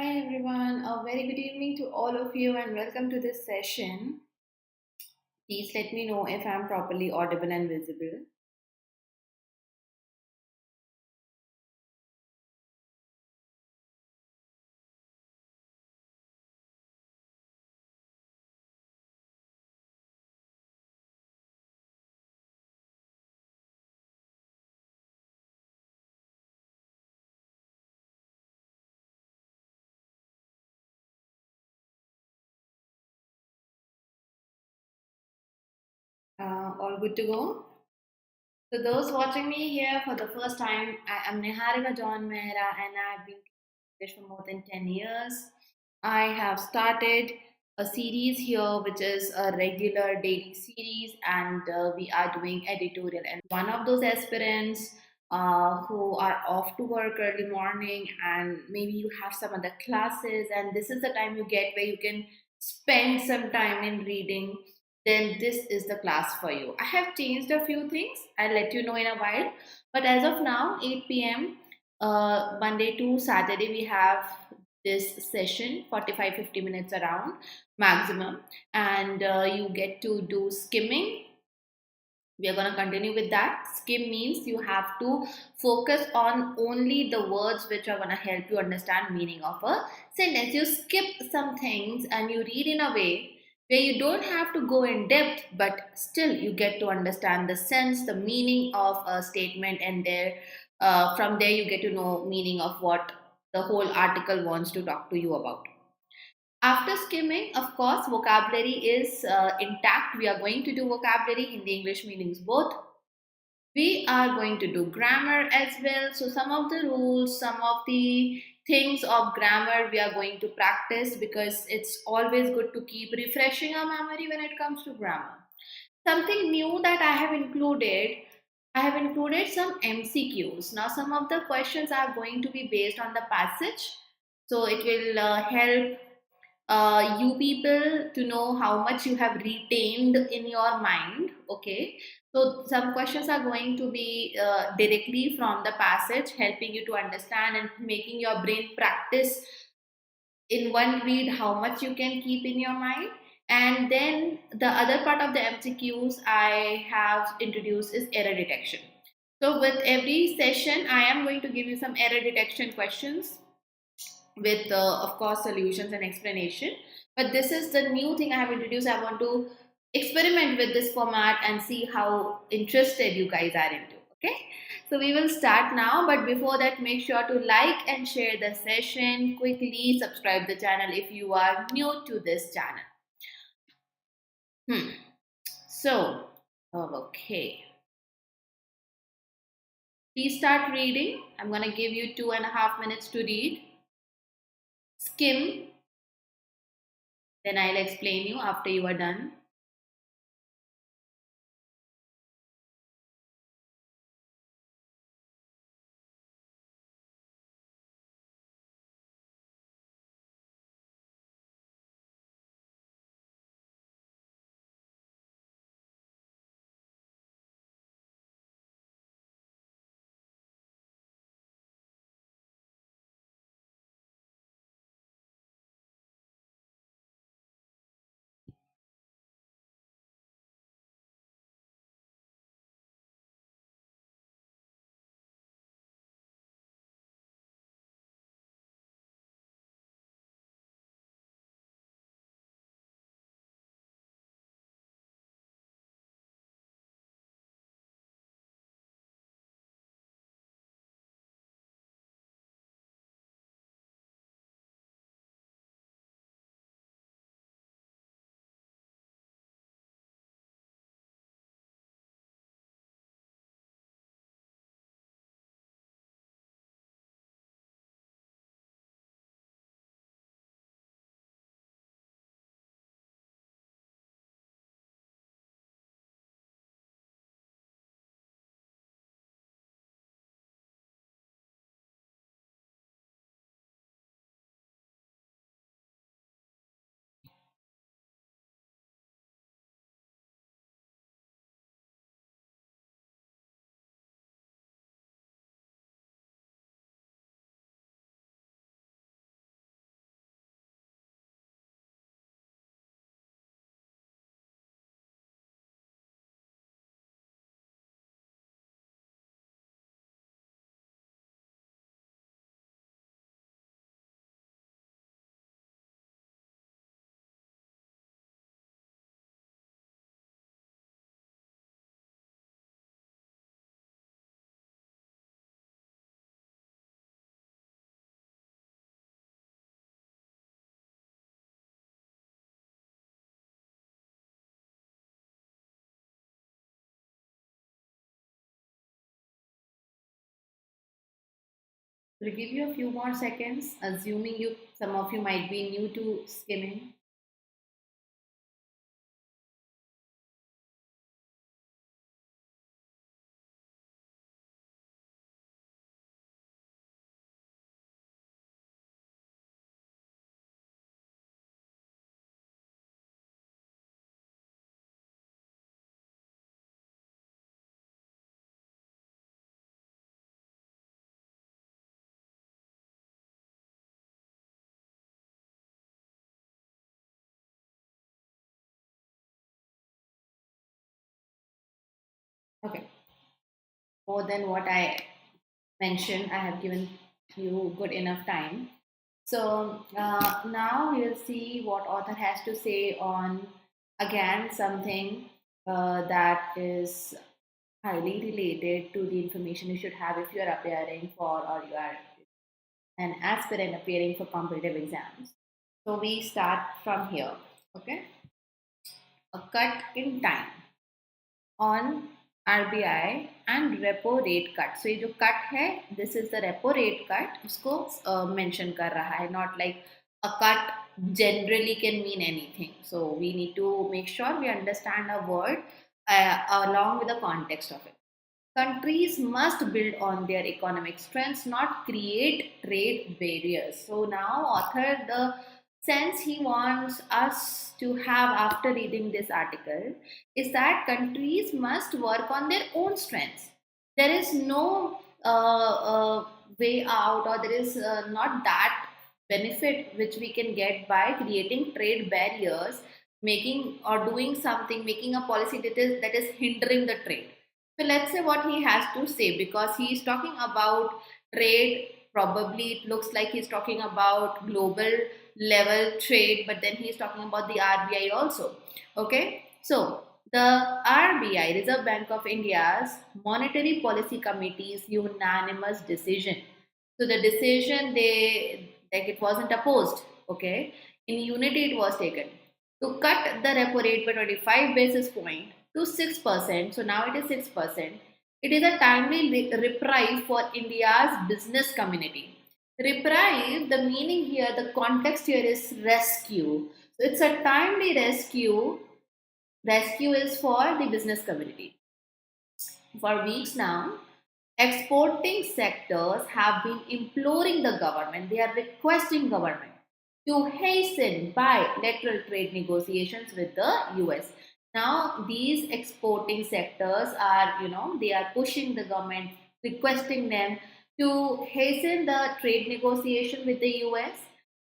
Hi everyone, a very good evening to all of you and welcome to this session. Please let me know if I'm properly audible and visible. All good to go? So those watching me here for the first time, I am Niharika John Mehra and I've been English for more than 10 years. I have started a series here which is a regular daily series and we are doing editorial and one of those aspirants who are off to work early morning and maybe you have some other classes and this is the time you get where you can spend some time in reading, then this is the class for you. I have changed a few things. I'll let you know in a while. But as of now, 8 p.m. Monday to Saturday, we have this session 45-50 minutes around maximum, and you get to do skimming. We are going to continue with that. Skim means you have to focus on only the words which are going to help you understand meaning of a sentence. You skip some things and you read in a way where you don't have to go in depth, but still you get to understand the sense, the meaning of a statement, and there from there you get to know meaning of what the whole article wants to talk to you about. After skimming, of course, vocabulary is intact. We are going to do vocabulary, Hindi, English meanings both. We are going to do grammar as well. So, some of the rules, some of the things of grammar we are going to practice because it's always good to keep refreshing our memory when it comes to grammar. Something new that I have included some MCQs. Now, some of the questions are going to be based on the passage. So, it will help you people to know how much you have retained in your mind. Okay, so some questions are going to be directly from the passage, helping you to understand and making your brain practice in one read how much you can keep in your mind. And then the other part of the MCQs I have introduced is error detection. So with every session I am going to give you some error detection questions with of course solutions and explanation, but this is the new thing I have introduced. I want to experiment with this format and see how interested you guys are into. Okay, so we will start now, but before that make sure to like and share the session. Quickly subscribe the channel if you are new to this channel. hmm. So okay, please start reading. I'm going to give you 2.5 minutes to read. Skim, then I'll explain you after you are done. We'll give you a few more seconds, assuming some of you might be new to skimming. Okay, more than what I mentioned, I have given you good enough time. So now we'll see what author has to say on again something that is highly related to the information you should have if you are appearing for or you are an aspirant appearing for competitive exams. So we start from here. Okay, a cut in time on RBI and repo rate cut. So ये जो cut है, this is the repo rate cut. उसको mention कर रहा है, not like a cut generally can mean anything. So we need to make sure we understand a word along with the context of it. Countries must build on their economic strengths, not create trade barriers. So now, author, the sense he wants us to have after reading this article is that countries must work on their own strengths. There is no way out, or there is not that benefit which we can get by creating trade barriers, making or doing something, making a policy that is hindering the trade. So let's say what he has to say, because he is talking about trade. Probably it looks like he's talking about global level trade, but then he's talking about the RBI also. Okay, so the RBI, Reserve Bank of India's Monetary Policy Committee's unanimous decision. So the decision, they like, it wasn't opposed. Okay, in unity it was taken to cut the repo rate by 25 basis point to 6%. So now it is 6%. It is a timely reprieve for India's business community. Reprieve, the meaning here, the context here is rescue. So it's a timely rescue. Rescue is for the business community. For weeks now, exporting sectors have been imploring the government, they are requesting government to hasten bilateral trade negotiations with the US. Now, these exporting sectors are, they are pushing the government, requesting them to hasten the trade negotiation with the US.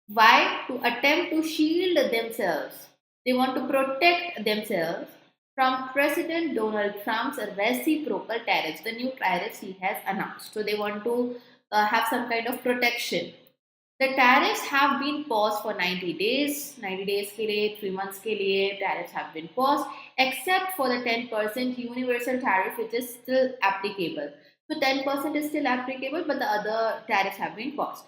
Why? To attempt to shield themselves. They want to protect themselves from President Donald Trump's reciprocal tariffs, the new tariffs he has announced. So they want to have some kind of protection. The tariffs have been paused for 90 days. 90 days के लिए, 3 months के लिए tariffs have been paused, except for the 10% universal tariff, which is still applicable. So 10% is still applicable, but the other tariffs have been paused.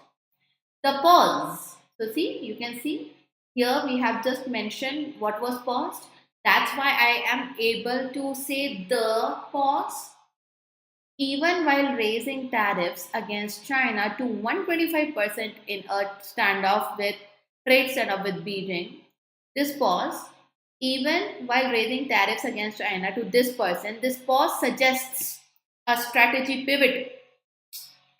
The pause. So see, you can see here we have just mentioned what was paused. That's why I am able to say the pause. Even while raising tariffs against China to 125% in a standoff with trade standoff with Beijing, this pause, even while raising tariffs against China to this pause suggests a strategy pivot.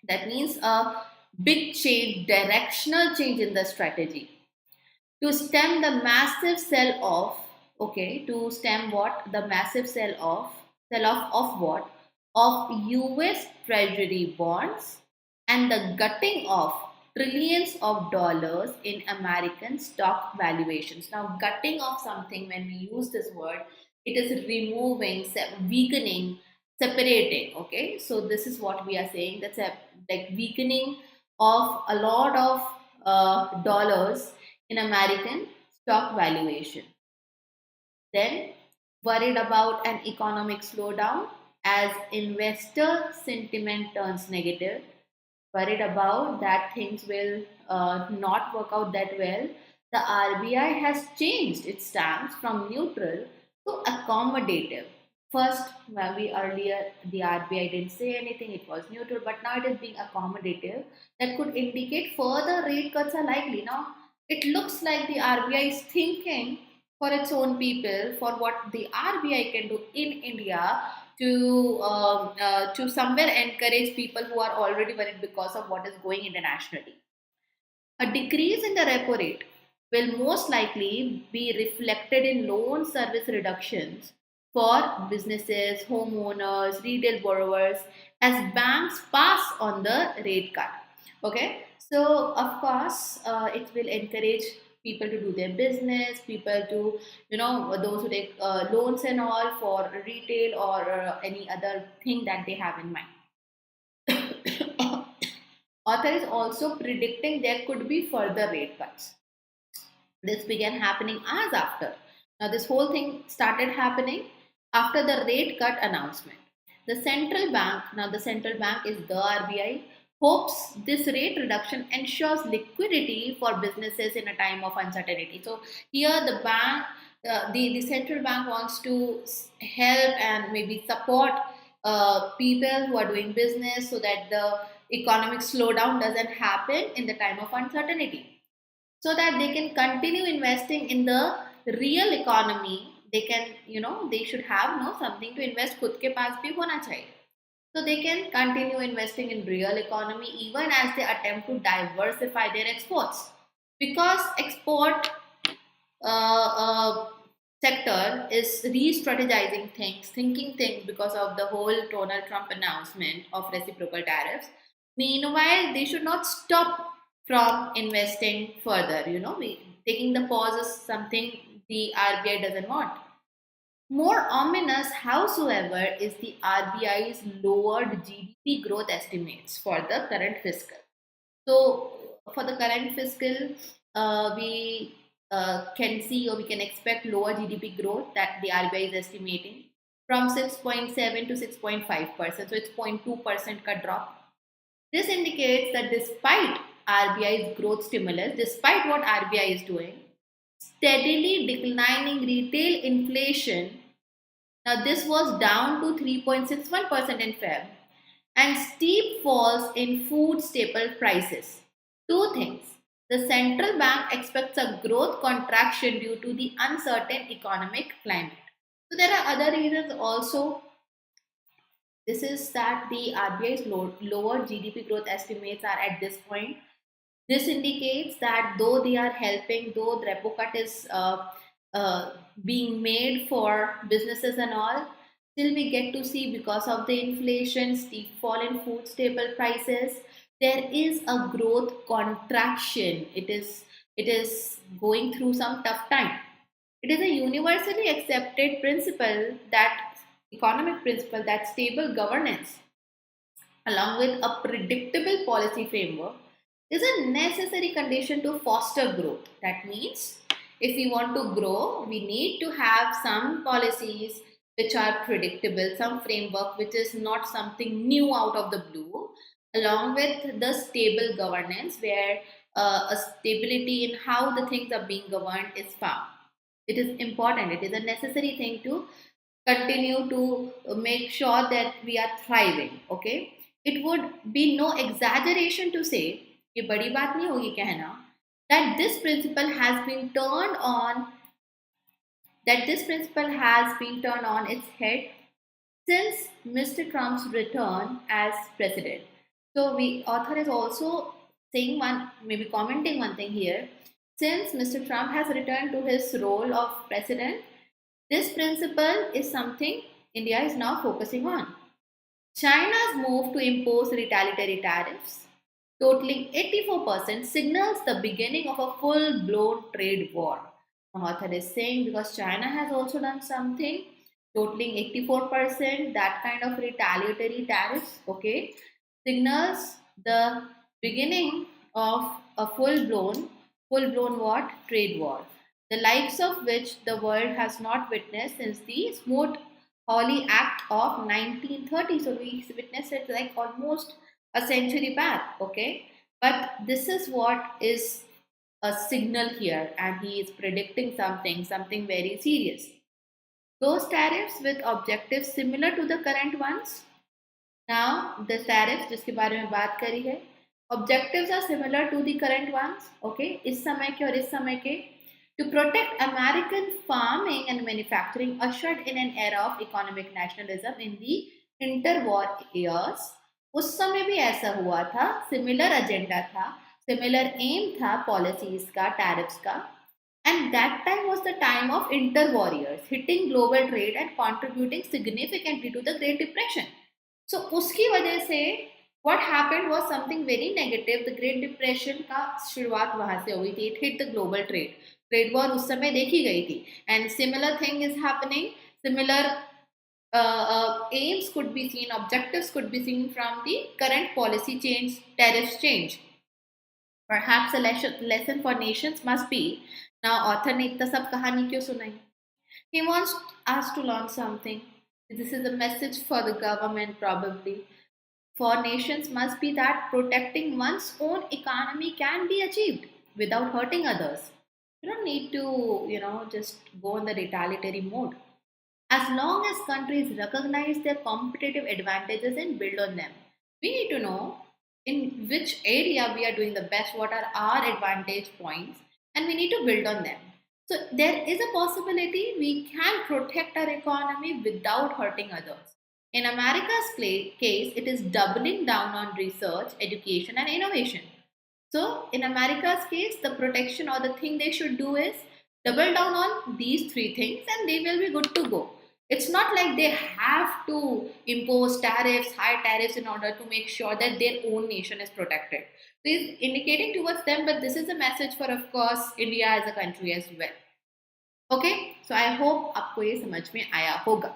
That means a big change, directional change in the strategy to stem the massive sell off. Okay, to stem what? The massive sell off of what? Of US treasury bonds and the gutting of trillions of dollars in American stock valuations. Now, gutting of something, when we use this word, it is removing, weakening, separating. Okay, so this is what we are saying. That's a like weakening of a lot of dollars in American stock valuation. Then, worried about an economic slowdown as investor sentiment turns negative, worried about that things will not work out that well, the RBI has changed its stance from neutral to accommodative. First, well, we earlier the RBI didn't say anything; it was neutral, but now it is being accommodative. That could indicate further rate cuts are likely. Now, it looks like the RBI is thinking for its own people, for what the RBI can do in India to somewhere encourage people who are already worried because of what is going internationally. A decrease in the repo rate will most likely be reflected in loan service reductions for businesses, homeowners, retail borrowers as banks pass on the rate cut. Okay, so of course, it will encourage people to do their business, people to, those who take loans and all for retail or any other thing that they have in mind. Author is also predicting there could be further rate cuts. This began happening as after. Now, this whole thing started happening after the rate cut announcement. The central bank, now the central bank is the RBI, hopes this rate reduction ensures liquidity for businesses in a time of uncertainty. So, here the bank, the central bank wants to help and maybe support people who are doing business so that the economic slowdown doesn't happen in the time of uncertainty, so that they can continue investing in the real economy. They can, they should have no something to invest. खुद के पास भी होना चाहिए. So they can continue investing in real economy even as they attempt to diversify their exports, because export uh, sector is re-strategizing things, thinking things because of the whole Donald Trump announcement of reciprocal tariffs. Meanwhile, they should not stop from investing further. Taking the pause is something the RBI doesn't want. More ominous, howsoever, is the RBI's lowered GDP growth estimates for the current fiscal. So, for the current fiscal, we can see, or we can expect lower GDP growth that the RBI is estimating from 6.7 to 6.5%. So, it's 0.2% cut drop. This indicates that despite RBI's growth stimulus, despite what RBI is doing, steadily declining retail inflation. Now, this was down to 3.61% in Feb, and steep falls in food staple prices. Two things. The central bank expects a growth contraction due to the uncertain economic climate. So, there are other reasons also. This is that the RBI's lower GDP growth estimates are at this point. This indicates that though they are helping, though the repo cut is being made for businesses and all, still we get to see, because of the inflation, steep fall in food staple prices, there is a growth contraction. It is going through some tough time. It is a universally accepted principle, that economic principle, that stable governance along with a predictable policy framework is a necessary condition to foster growth. That means if we want to grow, we need to have some policies which are predictable, some framework which is not something new out of the blue, along with the stable governance where a stability in how the things are being governed is found. It is important, it is a necessary thing to continue to make sure that we are thriving. Okay, it would be no exaggeration to say, ये बड़ी बात नहीं होगी कहना, that this principle has been turned on, its head since Mr. Trump's return as president. So we author is also saying one, maybe commenting one thing here. Since Mr. Trump has returned to his role of president, this principle is something India is now focusing on. China's move to impose retaliatory tariffs, totaling 84%, signals the beginning of a full blown trade war. The author is saying because China has also done something, totaling 84%, that kind of retaliatory tariffs, okay, signals the beginning of a full blown what? Trade war, the likes of which the world has not witnessed since the Smoot-Hawley Act of 1930. So we witnessed it like almost a century back, okay? But this is what is a signal here, and he is predicting something very serious. those tariffs with objectives similar to the current ones. Now, the tariffs जिसके बारे में बात करी है, objectives are similar to the current ones. Okay, इस समय के और इस समय के, to protect American farming and manufacturing ushered in an era of economic nationalism in the interwar years. उस समय भी ऐसा हुआ था, similar agenda था, similar aim था policies का, tariffs का, and that time was the time of interwar years, hitting global trade and contributing significantly to the Great Depression. So उसकी वजह से what happened was something very negative. The Great Depression का शुरुआत वहां से हुई थी. It hit the global trade. Trade war उस समय देखी गई थी. And similar thing is happening. Similar aims could be seen, objectives could be seen from the current policy change, tariffs change. Perhaps a lesson for nations must be. Now author ने इतना सब कहानी क्यों सुनाई? He wants us to learn something. This is a message for the government probably. For nations must be that protecting one's own economy can be achieved without hurting others. You don't need to, just go in the retaliatory mode. As long as countries recognize their competitive advantages and build on them. We need to know in which area we are doing the best, what are our advantage points, and we need to build on them. So there is a possibility we can protect our economy without hurting others. In America's case, it is doubling down on research, education, and innovation. So in America's case, the protection or the thing they should do is double down on these three things and they will be good to go. It's not like they have to impose tariffs, high tariffs in order to make sure that their own nation is protected. So it's indicating towards them, but this is a message for, of course, India as a country as well. Okay, so I hope आपको ये समझ में आया होगा.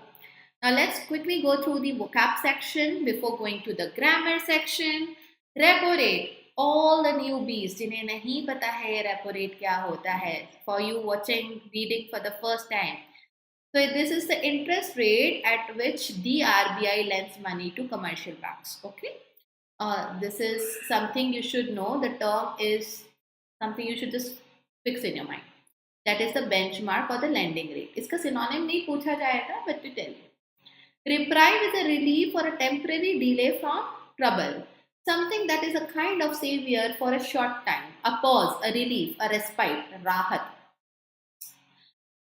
Now let's quickly go through the vocab section before going to the grammar section. Repo rate. All the newbies जिन्हें नहीं पता है ये repo rate क्या होता है, for you watching, reading for the first time. So this is the interest rate at which the RBI lends money to commercial banks. Okay, this is something you should know. The term is something you should just fix in your mind. That is the benchmark or the lending rate. इसका synonym नहीं पूछा जाएगा, but to tell you. Reprieve is a relief or a temporary delay from trouble. Something that is a kind of savior for a short time. A pause, a relief, a respite, rahat.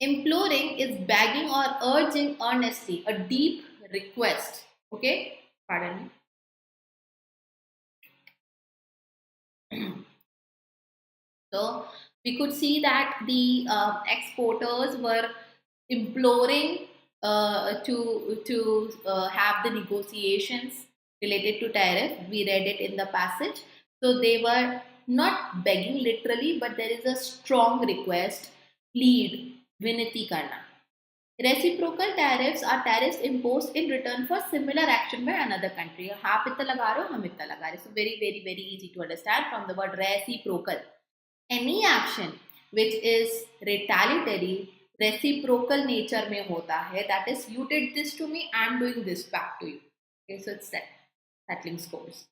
Imploring is begging or urging earnestly, a deep request. Okay? Pardon me. So, we could see that the exporters were imploring to have the negotiations related to tariff. We read it in the passage. So they were not begging literally, but there is a strong request, plead, vinati karna. Reciprocal tariffs are tariffs imposed in return for similar action by another country. आप इतना लगा रहे हो, हम इतना लगा रहे. So very, very, very easy to understand from the word reciprocal. Any action which is retaliatory, reciprocal nature में होता है, that is you did this to me, I'm doing this back to you. Okay, so it's settling scores.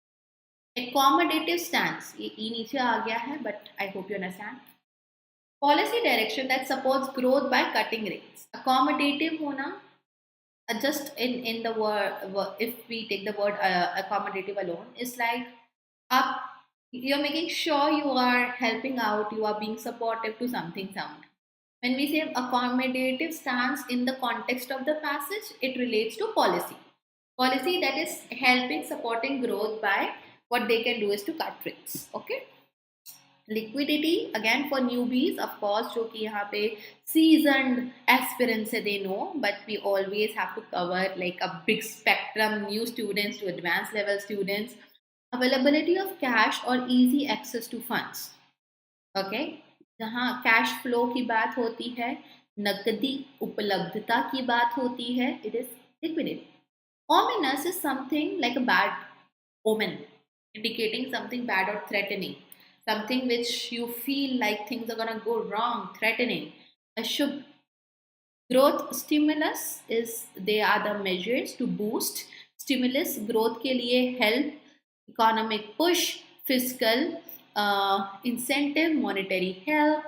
Accommodative stance, ये ई नीचे आ गया है, but I hope you understand. Policy direction that supports growth by cutting rates. Accommodative होना, just in the word, if we take the word accommodative alone, is like up. You're making sure you are helping out, you are being supportive to something sound. When we say accommodative stance in the context of the passage, it relates to policy. Policy that is helping, supporting growth by what they can do is to cut rates. Okay. Liquidity, again for newbies, of course, जो कि यहाँ पे seasoned aspirants है, they know, but we always have to cover like a big spectrum, new students to advanced level students. Availability of cash or easy access to funds. Okay, जहाँ cash flow की बात होती है, नकदी उपलब्धता की बात होती है, it is liquidity. Ominous is something like a bad omen, indicating something bad or threatening, something which you feel like things are gonna go wrong, threatening. Ashubh. Growth stimulus is, they are the measures to boost stimulus, growth के लिए help, economic push, fiscal incentive, monetary help.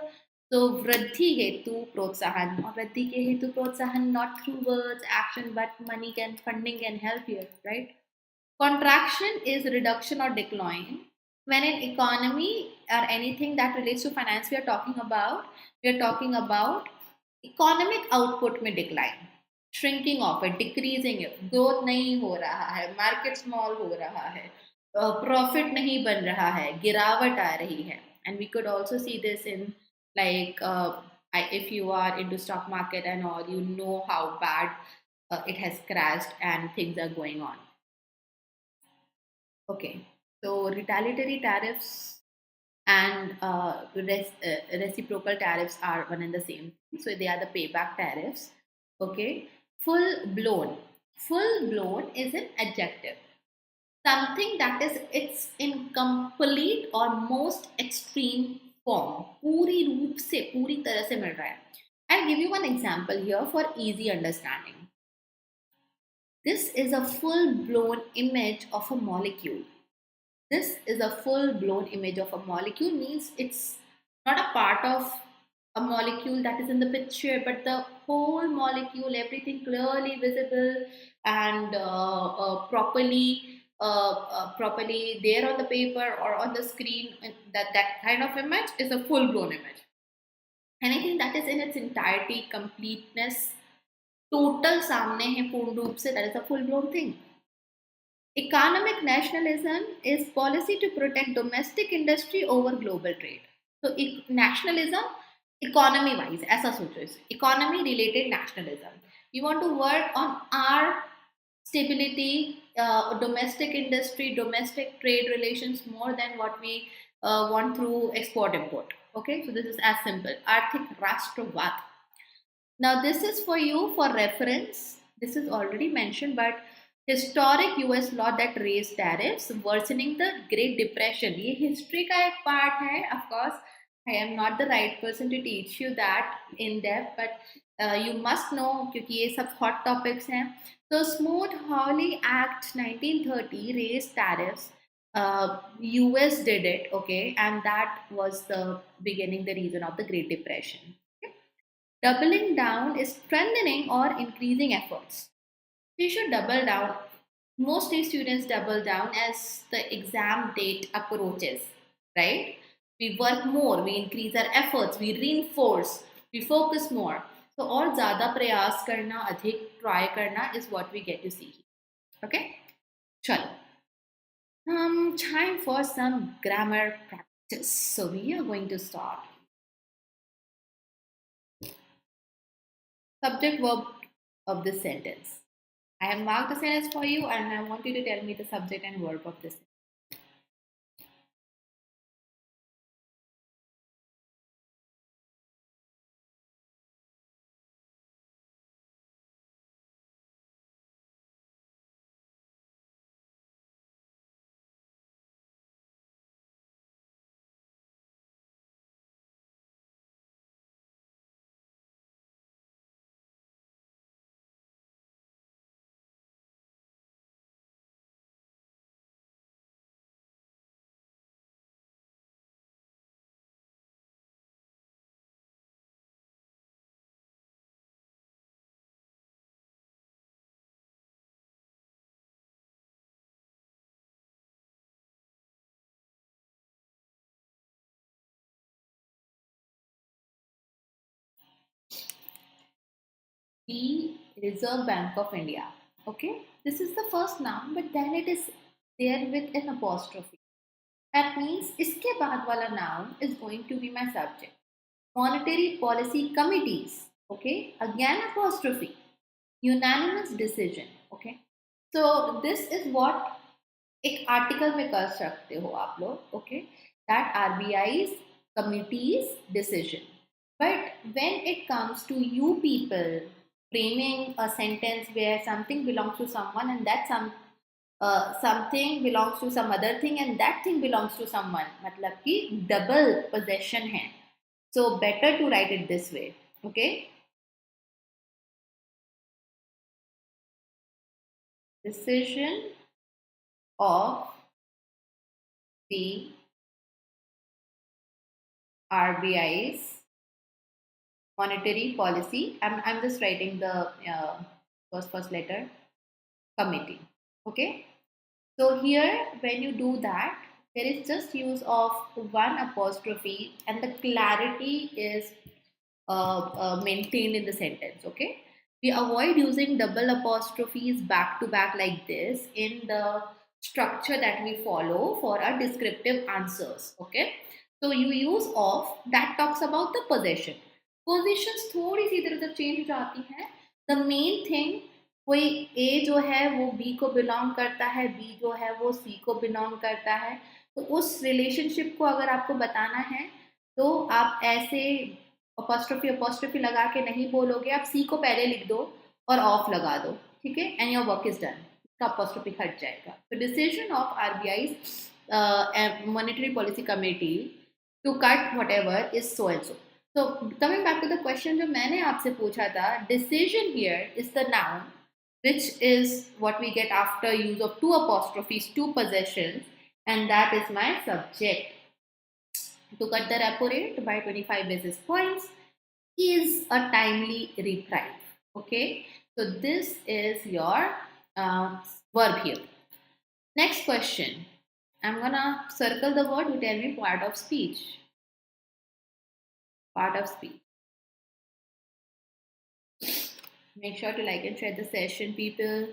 So वृद्धि हेतु प्रोत्साहन, और वृद्धि के हेतु प्रोत्साहन, not through words, action, but money can, funding can help here, right? Contraction is reduction or decline. When an economy or anything that relates to finance we are talking about economic output में decline, shrinking of it, decreasing it, growth नहीं हो रहा है, market small हो रहा है, profit नहीं बन रहा है, गिरावट आ रही है. And we could also see this in, like, if you are into stock market and all, you know how bad it has crashed and things are going on. Okay, so retaliatory tariffs and reciprocal tariffs are one and the same. So they are the payback tariffs. Okay, full blown is an adjective. Something that is it's in complete or most extreme form. पूरी रूप से, पूरी तरह से मिल रहा है. I'll give you one example here for easy understanding. This is a full blown image of a molecule. This is a full blown image of a molecule, means it's not a part of a molecule that is in the picture, but the whole molecule, everything clearly visible and properly there on the paper or on the screen. That kind of image is a full blown image. Anything that is in its entirety, completeness, total सामने है पूर्ण रूप से, that is a full blown thing. Economic nationalism is policy to protect domestic industry over global trade. So nationalism, economy wise, ऐसा सोचो इसे, economy related nationalism. We want to work on our stability, domestic industry, domestic trade relations more than what we want through export import. Okay, so this is as simple. Arthik Rashtravad. Now this is for you for reference. This is already mentioned, but historic US law that raised tariffs worsening the Great Depression. ये history का एक part है. Of course, I am not the right person to teach you that in depth, but you must know क्योंकि ये सब hot topics हैं. So Smoot-Hawley Act 1930 raised tariffs. US did it, okay, and that was the beginning, the reason of the Great Depression. Okay? Doubling down is strengthening or increasing efforts. We should double down. Mostly students double down as the exam date approaches, right? We work more, we increase our efforts, we reinforce, we focus more. So और ज़्यादा प्रयास करना, अधिक try करना is what we get to see. Okay? चलो. Time for some grammar practice. So we are going to start. Subject verb of this sentence. I have marked the sentence for you and I want you to tell me the subject and verb of this. The Reserve Bank of India. Okay, this is the first noun, but then it is there with an apostrophe. That means इसके बाद वाला noun is going to be my subject. Monetary Policy Committees. Okay, again apostrophe. Unanimous decision. Okay, so this is what एक article में कर सकते हो आप लोग. Okay, that RBI's committee's decision. But when it comes to you people framing a sentence where something belongs to someone and that something belongs to some other thing and that thing belongs to someone, मतलब कि double possession है. So better to write it this way. Okay. Decision of the RBI's monetary policy. I'm just writing the first letter, committee. Okay. So here, when you do that, there is just use of one apostrophe, and the clarity is maintained in the sentence. Okay, we avoid using double apostrophes back to back like this in the structure that we follow for our descriptive answers. Okay, so you use of that talks about the possession. Positions थोड़ी सी इधर उधर change हो जाती हैं. The main thing, कोई ए जो है वो बी को बिलोंग करता है, बी जो है वो सी को बिलोंग करता है, तो उस रिलेशनशिप को अगर आपको बताना है तो आप ऐसे अपोस्ट्रोफी अपोस्ट्रोफी लगा के नहीं बोलोगे, आप सी को पहले लिख दो और ऑफ लगा दो. ठीक है, and your work is done. इसका अपोस्ट्रोफी हट जाएगा. तो decision of RBI monetary policy committee to cut whatever is so and so. So coming back to the question जो मैंने आपसे पूछा था, decision here is the noun which is what we get after use of two apostrophes, two possessions, and that is my subject. To cut the repo rate by 25 basis points is a timely reprieve. Okay, so this is your verb here. Next question. I'm gonna circle the word. You tell me part of speech. Part of speech. Make sure to like and share the session, people.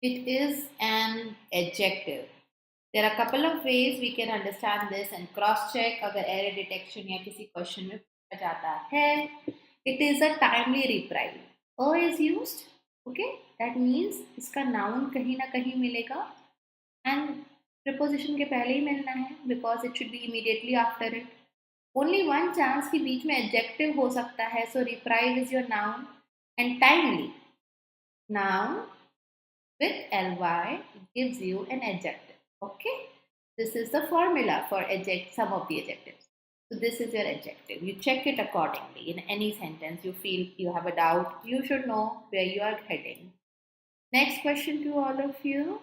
It is an adjective. There are a couple of ways we can understand this and cross check अगर error detection या किसी question में पूछा जाता है. It is a timely reprieve. A is used. Okay, that means इसका noun कहीं ना कहीं मिलेगा and preposition के पहले ही मिलना है because it should be immediately after it. Only one chance कि बीच में adjective हो सकता है, so reprieve is your noun, and timely noun with ly gives you an adjective. Okay, this is the formula for some of the adjectives. So this is your adjective. You check it accordingly. In any sentence you feel you have a doubt, you should know where you are heading. Next question to all of you.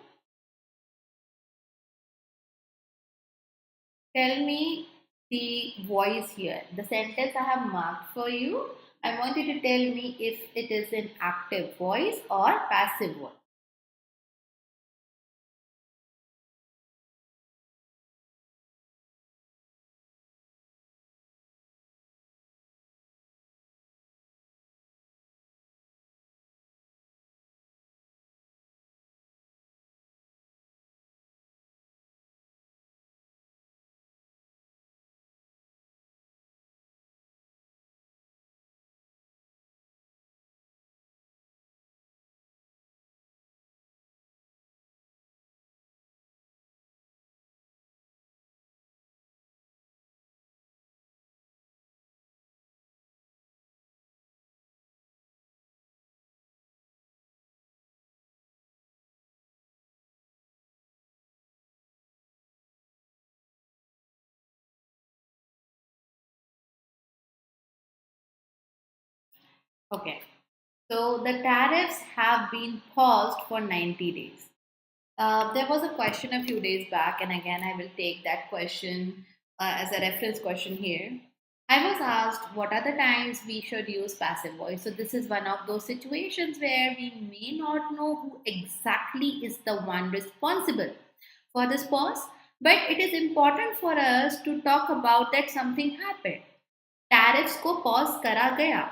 Tell me the voice here. The sentence I have marked for you. I want you to tell me if it is an active voice or passive voice. Okay. So the tariffs have been paused for 90 days. There was a question a few days back, and again, I will take that question as a reference question here. I was asked what are the times we should use passive voice. So, this is one of those situations where we may not know who exactly is the one responsible for this pause, but it is important for us to talk about that something happened. Tariffs को pause करा गया.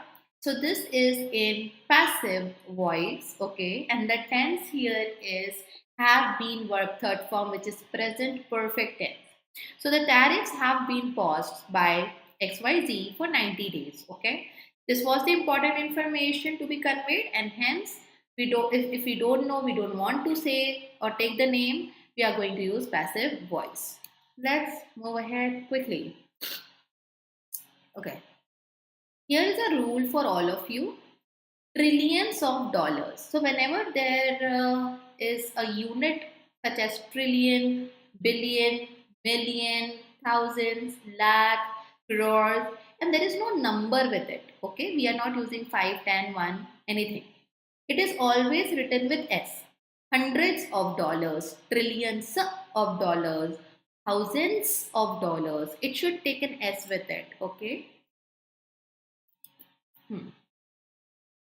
So this is in passive voice, okay, and the tense here is have been verb third form, which is present perfect tense. So the tariffs have been paused by XYZ for 90 days, okay. This was the important information to be conveyed, and hence we don't if we don't know, we don't want to say or take the name, we are going to use passive voice. Let's move ahead quickly. Okay. Here is a rule for all of you: trillions of dollars. So, whenever there is a unit such as trillion, billion, million, thousands, lakh, crores, and there is no number with it, okay, we are not using 5, 10, 1, anything. It is always written with S. Hundreds of dollars, trillions of dollars, thousands of dollars. It should take an S with it, okay? Hmm.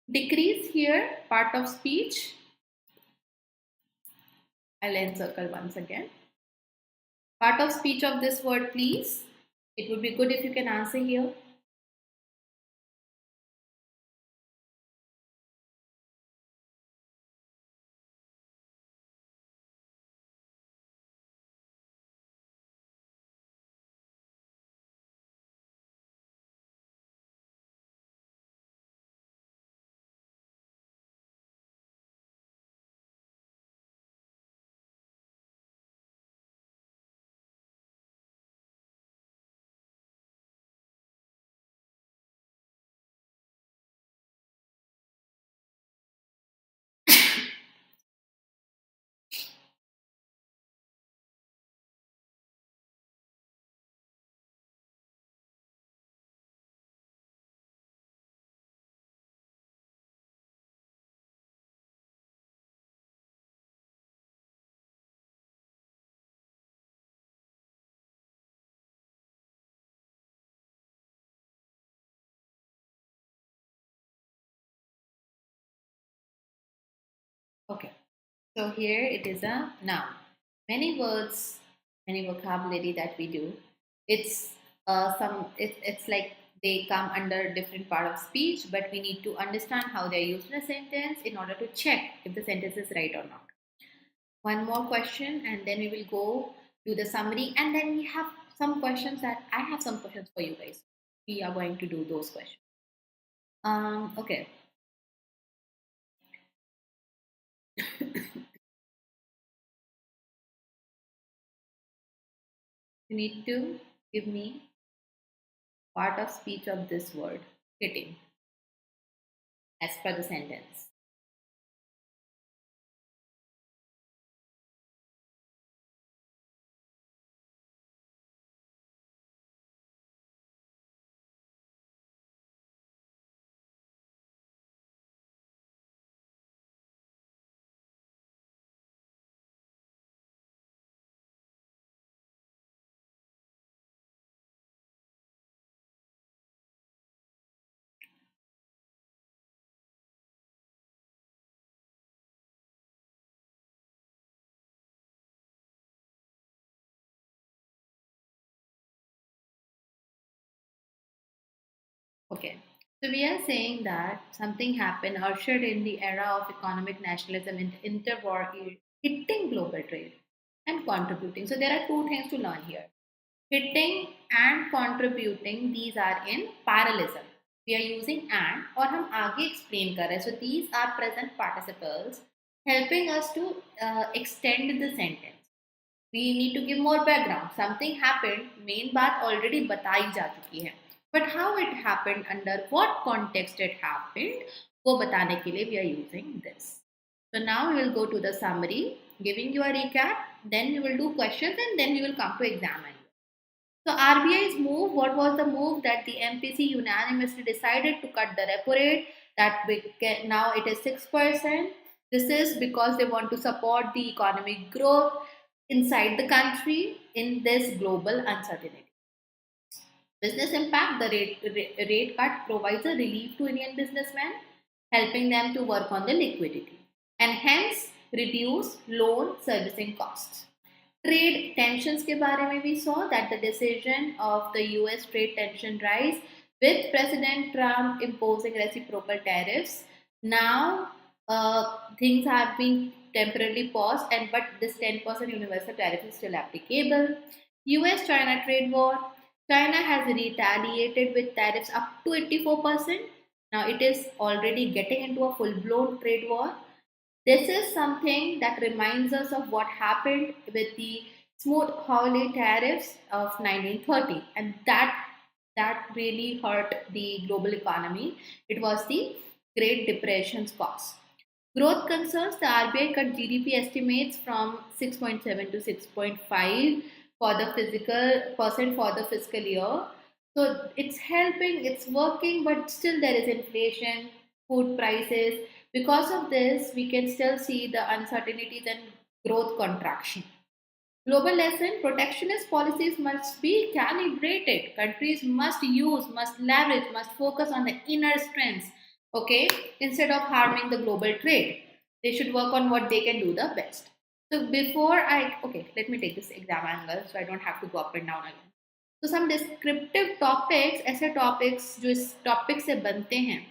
Decrease here, part of speech. I'll encircle once again. Part of speech of this word, please. It would be good if you can answer here. Okay. So here it is a noun. Many words, many vocabulary that we do. It's it's like they come under different part of speech, but we need to understand how they're used in a sentence in order to check if the sentence is right or not. One more question, and then we will go to the summary, and then we have some questions that I have some questions for you guys. We are going to do those questions. Okay. You need to give me part of speech of this word, hitting, as per the sentence. Okay. So we are saying that something happened ushered in the era of economic nationalism and interwar hitting global trade and contributing. So there are two things to learn here. Hitting and contributing, these are in parallelism. We are using and और हम आगे explain कर रहे हैं. So these are present participles helping us to extend the sentence. We need to give more background. Something happened, main बात already बताई जा चुकी है. But how it happened, under what context it happened, वो बताने के लिए we are using this. So now we will go to the summary, giving you a recap. Then we will do questions, and then we will come to examine. So RBI's move, what was the move? That the MPC unanimously decided to cut the repo rate. Now it is 6%. This is because they want to support the economic growth inside the country in this global uncertainty. Business impact, the rate cut provides a relief to Indian businessmen, helping them to work on the liquidity and hence reduce loan servicing costs. Trade tensions के बारे में we saw that the decision of the US trade tension rise With President Trump imposing reciprocal tariffs, now things have been temporarily paused, and but this 10% universal tariff is still applicable. US-China trade war. China has retaliated with tariffs up to 84%. Now it is already getting into a full-blown trade war. This is something that reminds us of what happened with the Smoot-Hawley tariffs of 1930, and that really hurt the global economy. It was the Great Depression's cause. Growth concerns, the RBI cut GDP estimates from 6.7 to 6.5 for the physical percent for the fiscal year. So it's helping, it's working, but still there is inflation, food prices. Because of this, we can still see the uncertainties and growth contraction. Global lesson, protectionist policies must be calibrated. Countries must use, must leverage, must focus on the inner strengths, okay, instead of harming the global trade. They should work on what they can do the best. So okay, let me take this exam angle so I don't have to go up and down again. So some descriptive topics, ऐसे topics जो इस topic से बनते हैं,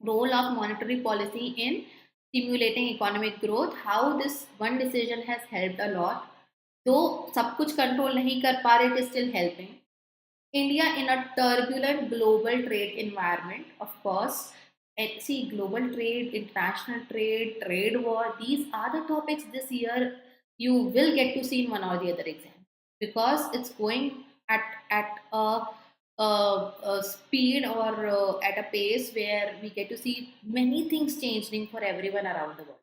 role of monetary policy in stimulating economic growth, how this one decision has helped a lot. Though सब कुछ control नहीं कर पा रहे, it is still helping. India in a turbulent global trade environment, of course. And see, global trade, international trade, trade war, these are the topics this year you will get to see in one or the other exam, because it's going at a speed or at a pace where we get to see many things changing for everyone around the world.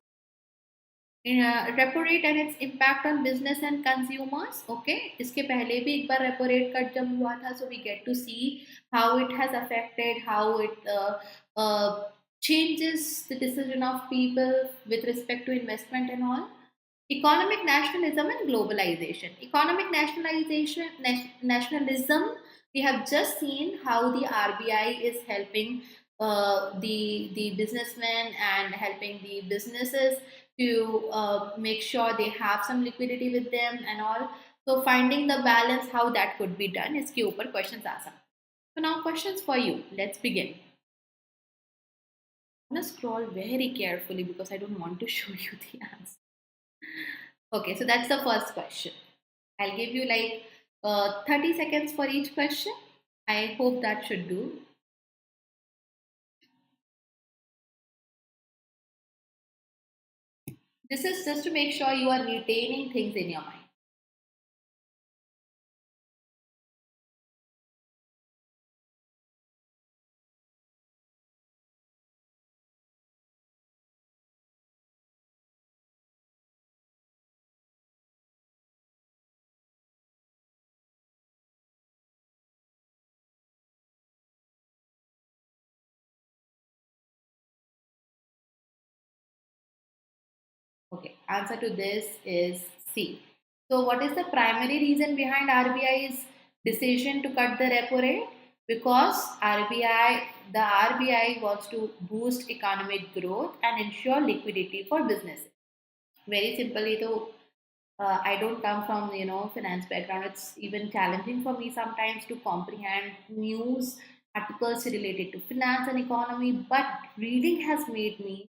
Repo rate and its impact on business and consumers. Okay, इसके पहले भी एक बार repo rate cut जब हुआ था, so we get to see how it has affected, how it changes the decision of people with respect to investment and all. Economic nationalism and globalization. Economic nationalism, we have just seen how the RBI is helping the businessmen and helping the businesses to make sure they have some liquidity with them and all. So finding the balance, how that could be done, इसके ऊपर questions आ सकते. So now questions for you. Let's begin. I'm gonna scroll very carefully because I don't want to show you the answer. Okay, so that's the first question. I'll give you like 30 seconds for each question. I hope that should do. This is just to make sure you are retaining things in your mind. Okay, answer to this is C. So, what is the primary reason behind RBI's decision to cut the repo rate? Because the RBI wants to boost economic growth and ensure liquidity for businesses. Very simply, though, I don't come from finance background. It's even challenging for me sometimes to comprehend news articles related to finance and economy. But reading has made me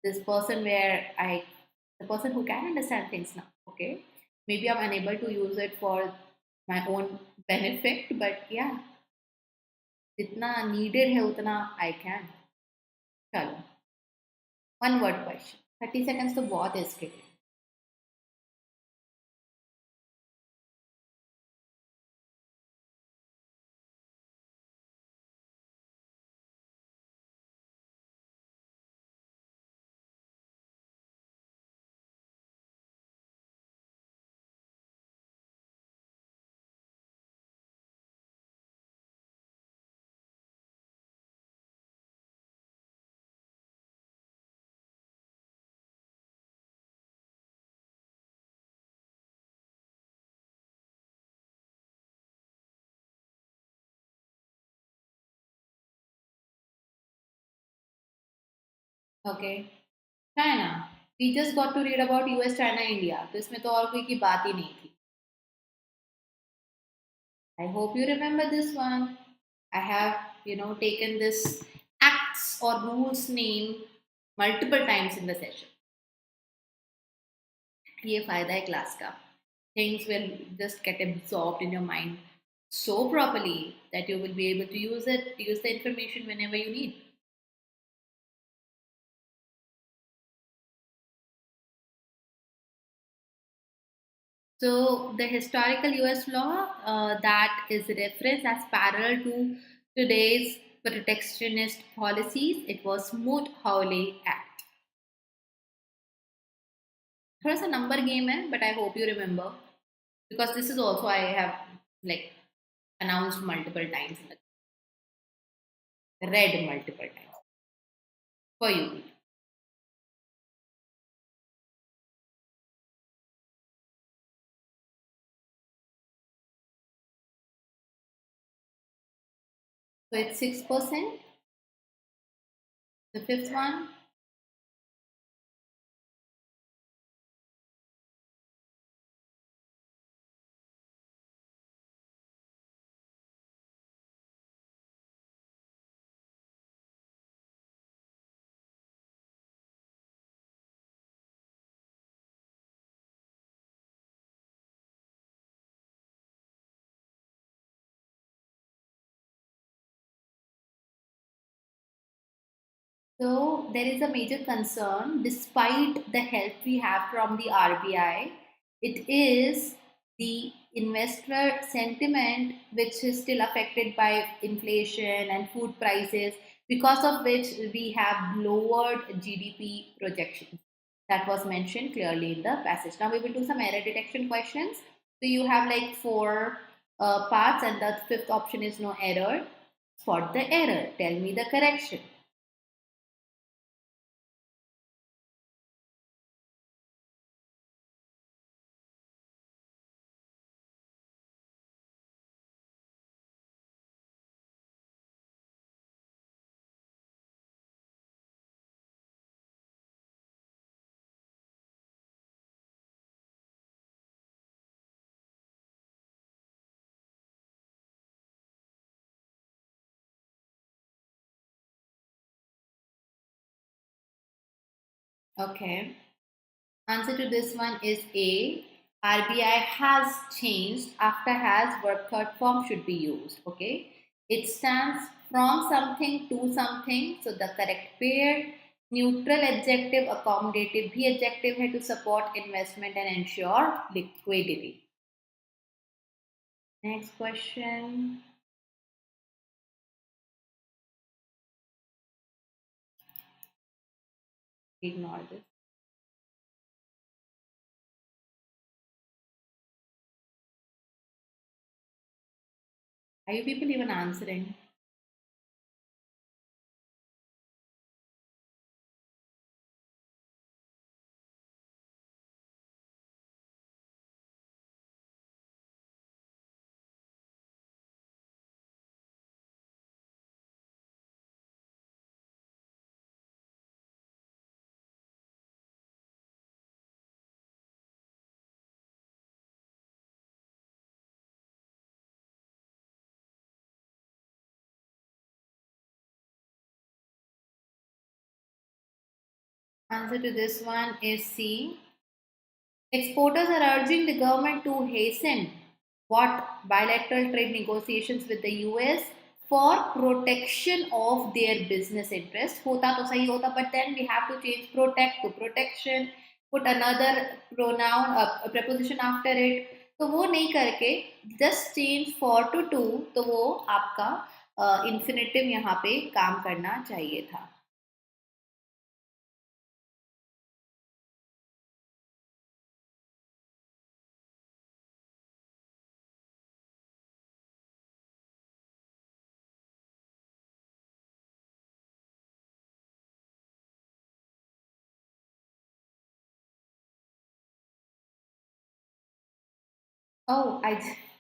this person where the person who can understand things now. Okay, maybe I'm unable to use it for my own benefit, but yeah, जितना needed है उतना I can. चलो, one word question. 30 seconds तो बहुत है इसके लिए. Okay, China. We just got to read about US China India, तो इसमें तो और कोई की बात ही नहीं थी. I hope you remember this one. I have, taken this acts or rules name multiple times in the session. ये फायदा है क्लास का. Things will just get absorbed in your mind so properly that you will be able to use the information whenever you need. So the historical US law that is referenced as parallel to today's protectionist policies, it was Moot-Hawley Act. थोड़ा सा number game है, but I hope you remember because this is also I have like announced multiple times in read multiple times for you. So it's 6%. The fifth one, so there is a major concern despite the help we have from the RBI. It is the investor sentiment which is still affected by inflation and food prices, because of which we have lowered GDP projections. That was mentioned clearly in the passage. Now we will do some error detection questions. So you have like four parts, and the fifth option is no error. Spot the error. Tell me the correction. Okay. Answer to this one is A. RBI has changed after has verb third form should be used. Okay. It stands from something to something. So the correct pair. Neutral adjective accommodative भी adjective है to support investment and ensure liquidity. Next question. Ignore this. Are you people even answering? Answer to this one is C. Exporters are urging the government to hasten what bilateral trade negotiations with the US for protection of their business interest. Hota to sahi hota, but then we have to change protect to protection, put another pronoun, a preposition after it. तो वो नहीं करके just change for to to, तो वो आपका infinitive यहाँ पे काम करना चाहिए था. Oh, I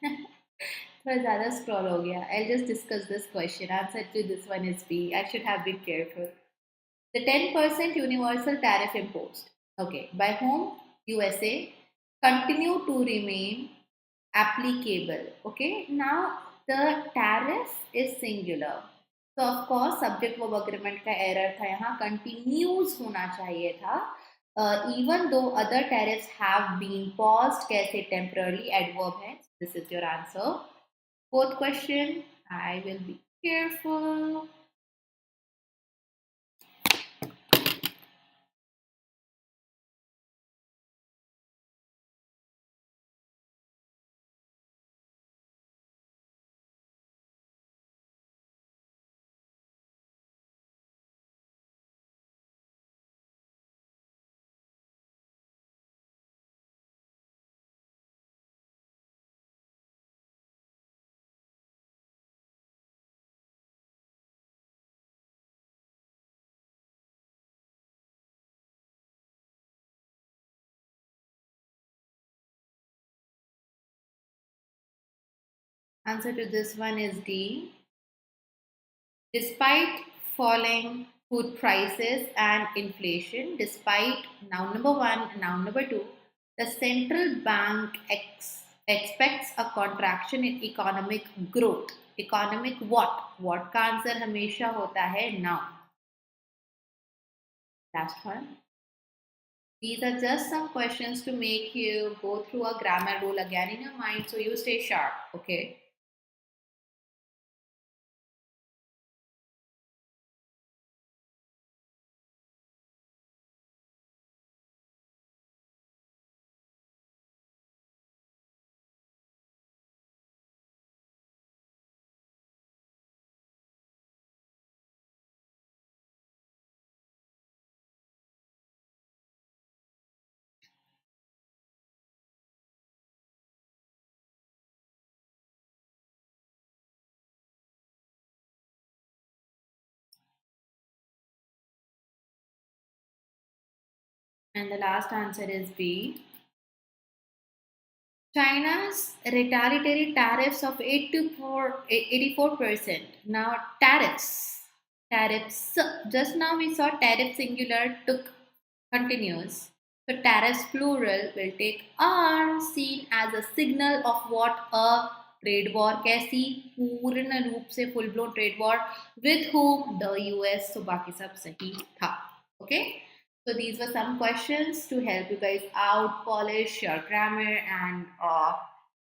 थोड़ा ज़्यादा scroll हो गया. I'll just discuss this question. Answer to this one is B. I should have been careful. The 10% universal tariff imposed. Okay, by whom? USA. Continue to remain applicable. Okay, now The tariff is singular. So of course subject verb agreement का error था यहाँ, continues होना चाहिए था. Even though other tariffs have been paused, कैसे temporarily adverb है. This is your answer. Fourth question, I will be careful. Answer to this one is D. Despite falling food prices and inflation, despite noun number one and noun number two, the central bank expects a contraction in economic growth. Economic what? What का answer हमेशा होता है noun. Last one. These are just some questions to make you go through a grammar rule again in your mind, so you stay sharp, okay? And the last answer is B. China's retaliatory tariffs of 84%. Now tariffs. Just now we saw tariff singular took continuous. So tariffs plural will take are seen as a signal of what? A trade war. कैसी? पूर्ण रूप से full blown trade war. With whom? The US. So बाकी सब सही था. Okay. So these were some questions to help you guys out, polish your grammar, and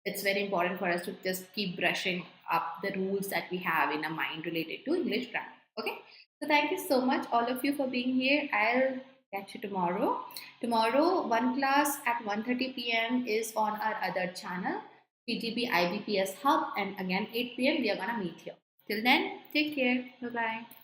it's very important for us to just keep brushing up the rules that we have in our mind related to English grammar. Okay. So thank you so much, all of you, for being here. I'll catch you tomorrow. Tomorrow, one class at 1:30 p.m. is on our other channel, CGB IBPS Hub, and again 8 p.m. we are gonna meet here. Till then, take care. Bye bye.